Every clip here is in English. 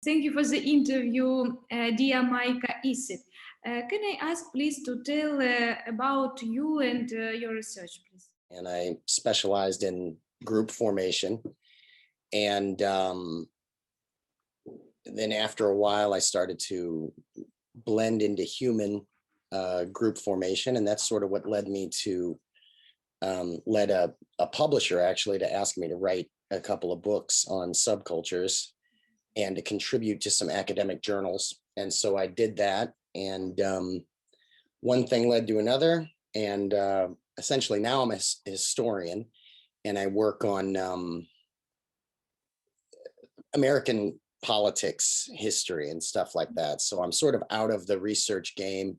Thank you for the interview, dear Micah Issitt. Can I ask, please, to tell about you and your research, please? And I specialized in group formation. And then after a while, I started to blend into human group formation. And that's sort of what led me to, led a publisher actually to ask me to write a couple of books on subcultures and to contribute to some academic journals. And so I did that. And one thing led to another. And essentially now I'm a historian and I work on American politics history and stuff like that. So I'm sort of out of the research game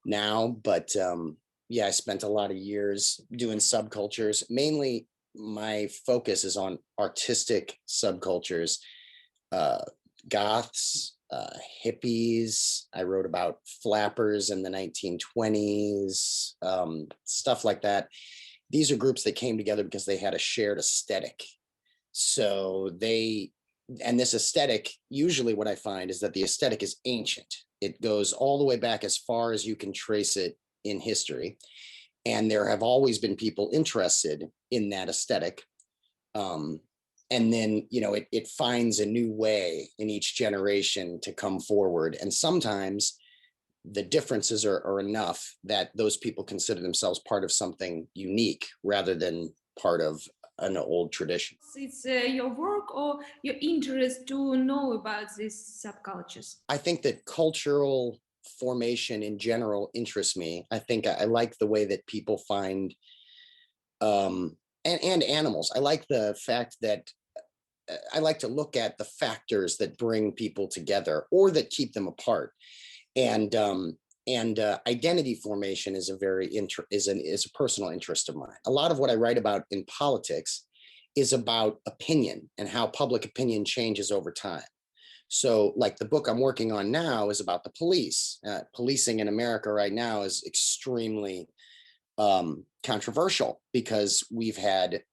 now, but yeah, I spent a lot of years doing subcultures. Mainly my focus is on artistic subcultures, Goths, Hippies. I wrote about flappers in the 1920s, stuff like that. These are groups that came together because they had a shared aesthetic. So and this aesthetic, usually what I find is that the aesthetic is ancient. It goes all the way back as far as you can trace it in history. And there have always been people interested in that aesthetic. And then, you know, it finds a new way in each generation to come forward. And sometimes the differences are enough that those people consider themselves part of something unique rather than part of an old tradition. It's your work or your interest to know about these subcultures? I think that cultural formation in general interests me. I think I like the way that people find, and animals. I like the fact that I like to look at the factors that bring people together or that keep them apart. And identity formation is a personal interest of mine. A lot of what I write about in politics is about opinion and how public opinion changes over time. So like the book I'm working on now is about the police. Policing in America right now is extremely controversial because we've had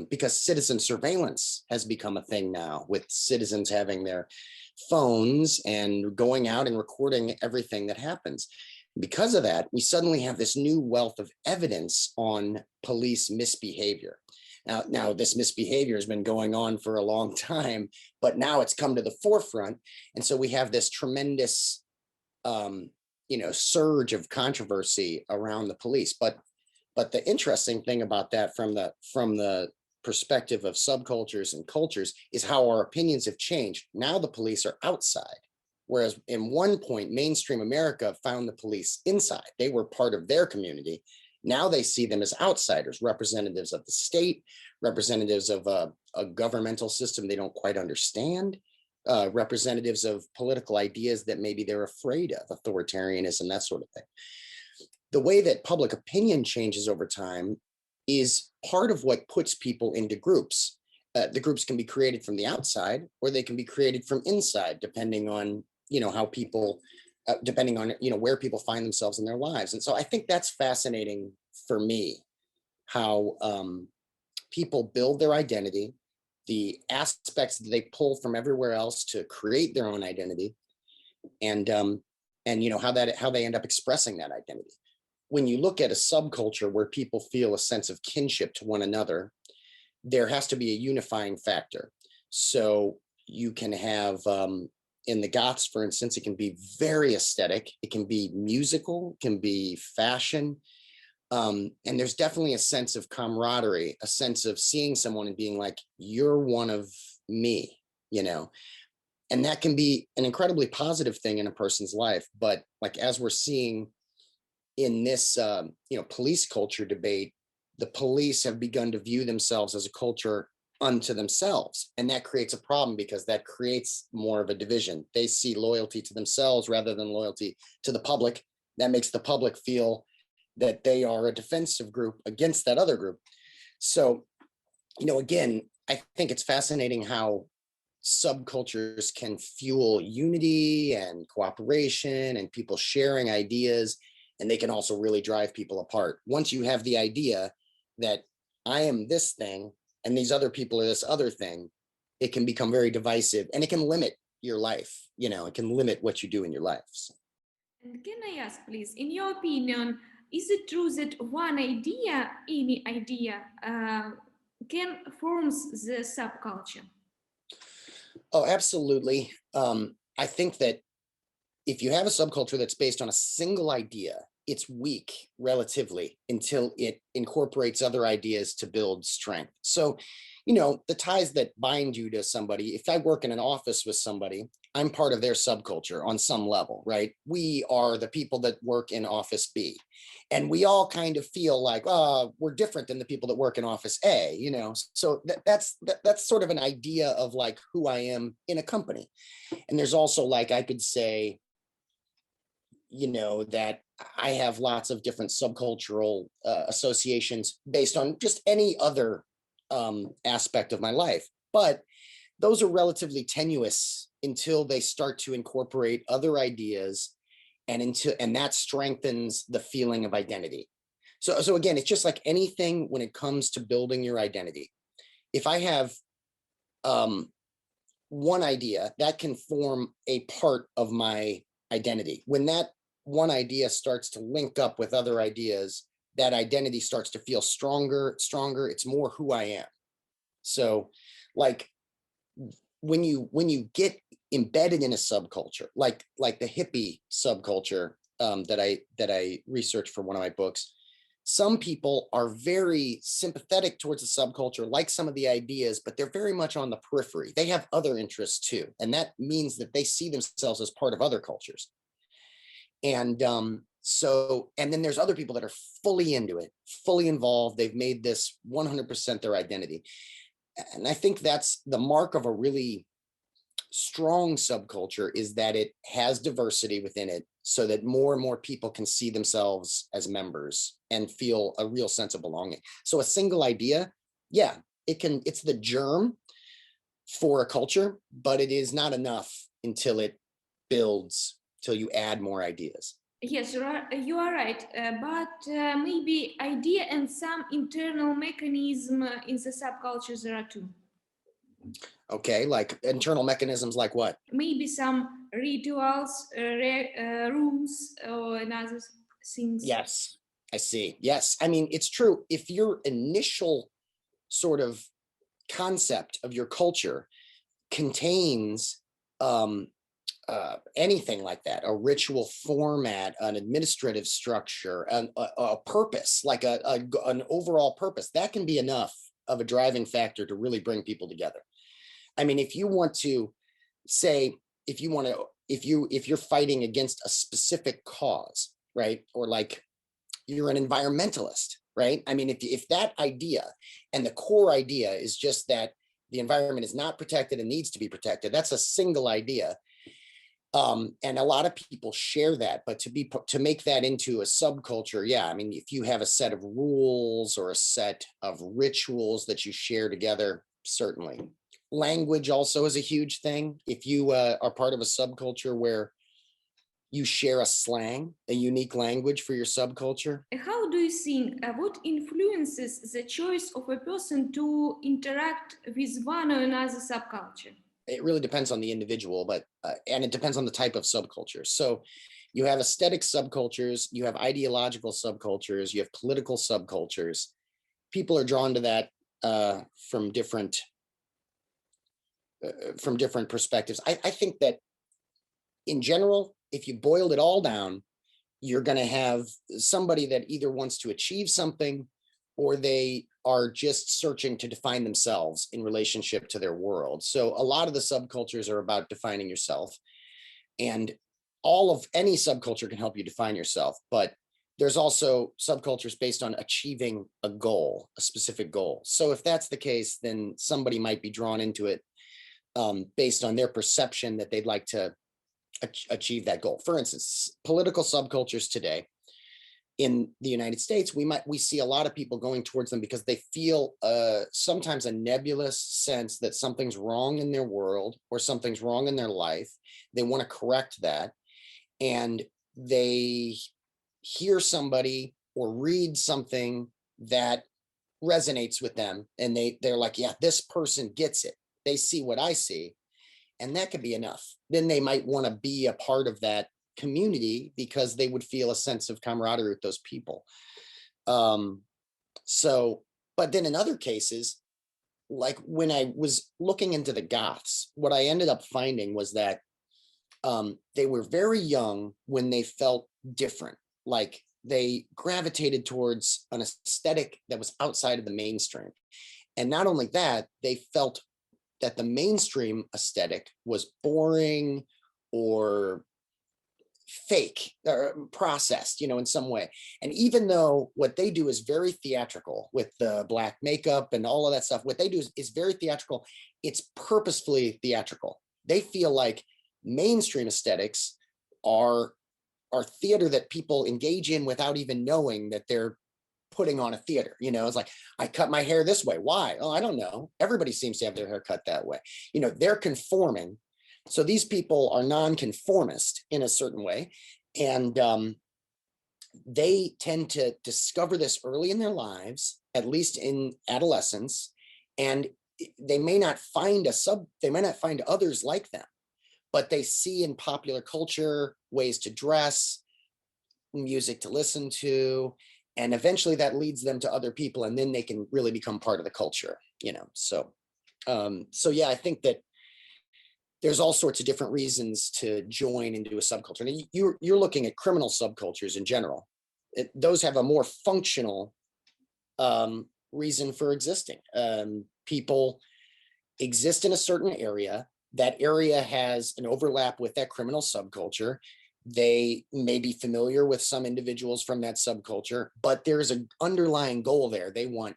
because citizen surveillance has become a thing now, with citizens having their phones and going out and recording everything that happens. Because of that, we suddenly have this new wealth of evidence on police misbehavior. Now this misbehavior has been going on for a long time, but now it's come to the forefront. And so we have this tremendous, surge of controversy around the police. But the interesting thing about that from the perspective of subcultures and cultures is how our opinions have changed. Now the police are outside, whereas in one point, mainstream America found the police inside. They were part of their community. Now they see them as outsiders, representatives of the state, representatives of a governmental system they don't quite understand, representatives of political ideas that maybe they're afraid of, authoritarianism, that sort of thing. The way that public opinion changes over time is part of what puts people into groups. The groups can be created from the outside or they can be created from inside, depending on, how people, depending on, where people find themselves in their lives. And so I think that's fascinating for me, how people build their identity, the aspects that they pull from everywhere else to create their own identity, and how they end up expressing that identity. When you look at a subculture where people feel a sense of kinship to one another, there has to be a unifying factor. So you can have, in the Goths, for instance, it can be very aesthetic. It can be musical, it can be fashion. And there's definitely a sense of camaraderie, a sense of seeing someone and being like, you're one of me, and that can be an incredibly positive thing in a person's life. But like, as we're seeing in this, police culture debate, the police have begun to view themselves as a culture unto themselves. And that creates a problem because that creates more of a division. They see loyalty to themselves rather than loyalty to the public. That makes the public feel that they are a defensive group against that other group. So, again, I think it's fascinating how subcultures can fuel unity and cooperation and people sharing ideas. And they can also really drive people apart. Once you have the idea that I am this thing and these other people are this other thing, it can become very divisive and it can limit your life. It can limit what you do in your life. So. And can I ask, please, in your opinion, is it true that one idea, any idea, can forms the subculture? Oh, absolutely. I think that if you have a subculture that's based on a single idea, it's weak relatively until it incorporates other ideas to build strength. So, the ties that bind you to somebody, if I work in an office with somebody, I'm part of their subculture on some level, right? We are the people that work in office B. And we all kind of feel like, we're different than the people that work in office A, So that's sort of an idea of like who I am in a company. And there's also like, I could say, that I have lots of different subcultural associations based on just any other aspect of my life. But those are relatively tenuous until they start to incorporate other ideas and that strengthens the feeling of identity. So again, it's just like anything when it comes to building your identity. If I have one idea, that can form a part of my identity. When that one idea starts to link up with other ideas, that identity starts to feel stronger. It's more who I am. So like when you get embedded in a subculture, like the hippie subculture that I researched for one of my books, some people are very sympathetic towards the subculture, like some of the ideas, but they're very much on the periphery. They have other interests too. And that means that they see themselves as part of other cultures. And and then there's other people that are fully into it, fully involved. They've made this 100% their identity. And I think that's the mark of a really strong subculture, is that it has diversity within it so that more and more people can see themselves as members and feel a real sense of belonging. So a single idea, yeah, it's the germ for a culture, but it is not enough until it builds, till you add more ideas. Yes, you are right, but maybe idea and some internal mechanism in the subcultures there are too. Okay, like internal mechanisms like what? Maybe some rituals, rules, or another things. Yes, I see. Yes, I mean, it's true. If your initial sort of concept of your culture contains anything like that, a ritual format, an administrative structure, a purpose, like an overall purpose, that can be enough of a driving factor to really bring people together. I mean, if you want to say, if you're fighting against a specific cause, right? Or like you're an environmentalist, right? I mean, if that idea and the core idea is just that the environment is not protected and needs to be protected, that's a single idea. And a lot of people share that, but to make that into a subculture, yeah, I mean, if you have a set of rules or a set of rituals that you share together, certainly. Language also is a huge thing. If you are part of a subculture where you share a slang, a unique language for your subculture. How do you think, what influences the choice of a person to interact with one or another subculture? It really depends on the individual, but and it depends on the type of subculture. So you have aesthetic subcultures, you have ideological subcultures, you have political subcultures. People are drawn to that from different perspectives. I think that in general, if you boiled it all down, you're going to have somebody that either wants to achieve something or they are just searching to define themselves in relationship to their world. So a lot of the subcultures are about defining yourself, and any subculture can help you define yourself, but there's also subcultures based on achieving a goal, a specific goal. So if that's the case, then somebody might be drawn into it based on their perception that they'd like to achieve that goal. For instance, political subcultures today in the United States, we see a lot of people going towards them because they feel sometimes a nebulous sense that something's wrong in their world or something's wrong in their life. They want to correct that, and they hear somebody or read something that resonates with them, and they're like, yeah, this person gets it. They see what I see, and that could be enough. Then they might want to be a part of that community because they would feel a sense of camaraderie with those people. So, but then in other cases, like when I was looking into the Goths, what I ended up finding was that they were very young when they felt different. Like they gravitated towards an aesthetic that was outside of the mainstream. And not only that, they felt that the mainstream aesthetic was boring or fake or processed, in some way. And even though what they do is very theatrical with the black makeup and all of that stuff, what they do is very theatrical. It's purposefully theatrical. They feel like mainstream aesthetics are theater that people engage in without even knowing that they're putting on a theater. It's like, I cut my hair this way. Why? Oh, I don't know. Everybody seems to have their hair cut that way. They're conforming. So these people are non-conformist in a certain way. And they tend to discover this early in their lives, at least in adolescence. And they may not find others like them, but they see in popular culture ways to dress, music to listen to, and eventually that leads them to other people, and then they can really become part of the culture, So yeah, I think that there's all sorts of different reasons to join into a subculture. And you're looking at criminal subcultures in general. Those have a more functional reason for existing. People exist in a certain area. That area has an overlap with that criminal subculture. They may be familiar with some individuals from that subculture, but there's an underlying goal there. They want,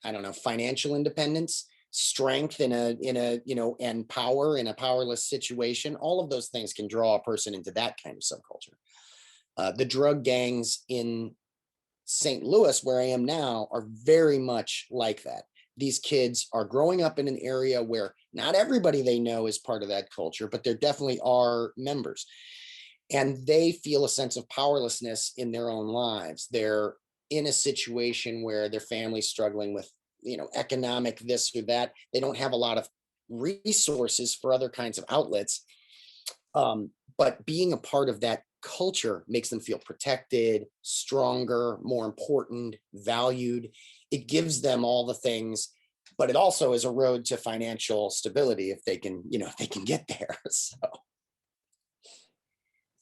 I don't know, financial independence, strength and power in a powerless situation. All of those things can draw a person into that kind of subculture. The drug gangs in St. Louis, where I am now, are very much like that. These kids are growing up in an area where not everybody they know is part of that culture, but there definitely are members. And they feel a sense of powerlessness in their own lives. They're in a situation where their family's struggling with, economic this or that. They don't have a lot of resources for other kinds of outlets. But being a part of that culture makes them feel protected, stronger, more important, valued. It gives them all the things, but it also is a road to financial stability if they can, if they can get there. So.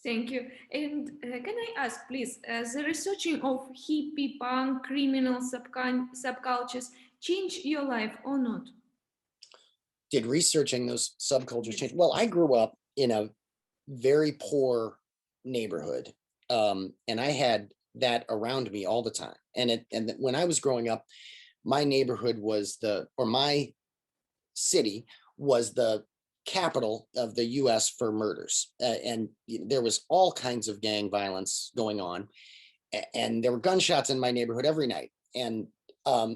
Thank you. And can I ask, please, the researching of hippie, punk, criminal subcultures change your life or not? Did researching those subcultures change? Well, I grew up in a very poor neighborhood, and I had that around me all the time. And when I was growing up, my neighborhood was my city was the capital of the US for murders. And there was all kinds of gang violence going on. And there were gunshots in my neighborhood every night. And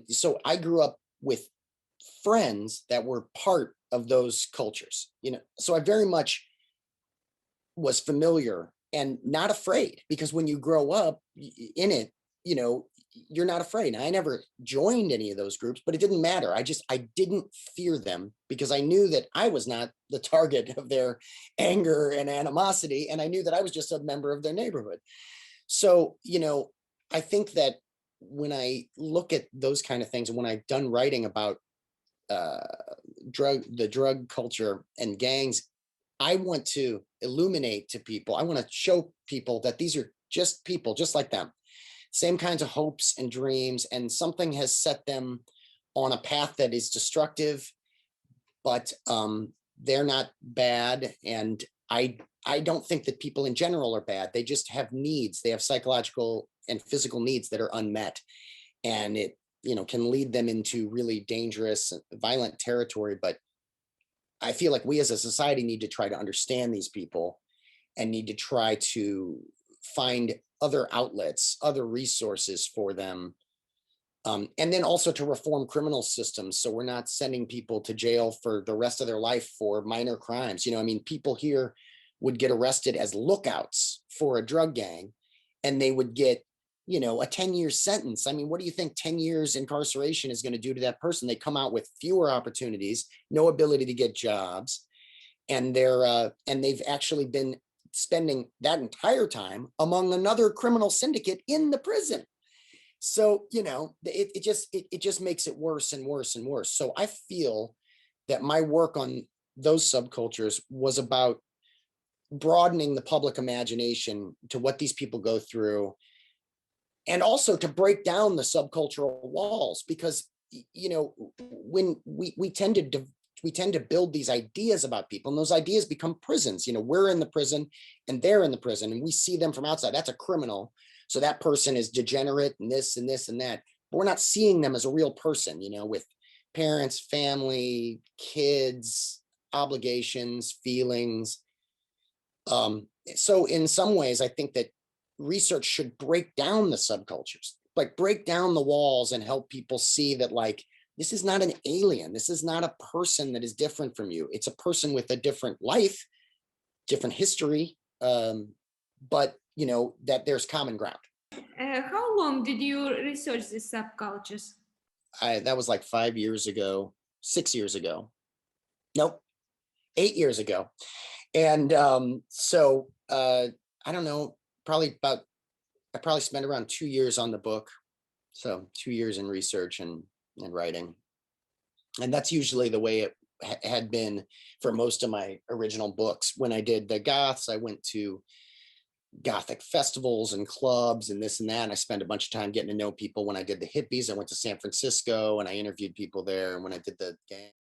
so I grew up with friends that were part of those cultures, so I very much was familiar and not afraid, because when you grow up in it, you're not afraid. And I never joined any of those groups, but it didn't matter. I didn't fear them because I knew that I was not the target of their anger and animosity. And I knew that I was just a member of their neighborhood. So, I think that when I look at those kind of things, and when I've done writing about the drug culture and gangs, I want to illuminate to people. I want to show people that these are just people, just like them. Same kinds of hopes and dreams, and something has set them on a path that is destructive, but they're not bad. And I don't think that people in general are bad. They just have needs. They have psychological and physical needs that are unmet, and it can lead them into really dangerous, violent territory. But I feel like we as a society need to try to understand these people and need to try to find other outlets, other resources for them. And then also to reform criminal systems, so we're not sending people to jail for the rest of their life for minor crimes. People here would get arrested as lookouts for a drug gang, and they would get, a 10-year sentence. What do you think 10 years incarceration is going to do to that person? They come out with fewer opportunities, no ability to get jobs. and they've actually been spending that entire time among another criminal syndicate in the prison. So, you know, it just makes it worse and worse and worse. So I feel that my work on those subcultures was about broadening the public imagination to what these people go through, and also to break down the subcultural walls, because, you know, when we tend to build these ideas about people, and those ideas become prisons. You know, we're in the prison and they're in the prison, and we see them from outside. That's a criminal. So that person is degenerate and this and this and that. But we're not seeing them as a real person, you know, with parents, family, kids, obligations, feelings. So in some ways, I think that research should break down the subcultures, like break down the walls and help people see that, like, this is not an alien. This is not a person that is different from you. It's a person with a different life, different history, but, you know, that there's common ground. How long did you research these subcultures? That was like 5 years ago, 6 years ago. Nope, 8 years ago. And so I don't know, I probably spent around 2 years on the book. So 2 years in research and writing. And that's usually the way it had been for most of my original books. When I did the Goths, I went to Gothic festivals and clubs and this and that. And I spent a bunch of time getting to know people. When I did the Hippies, I went to San Francisco and I interviewed people there. And when I did the gang.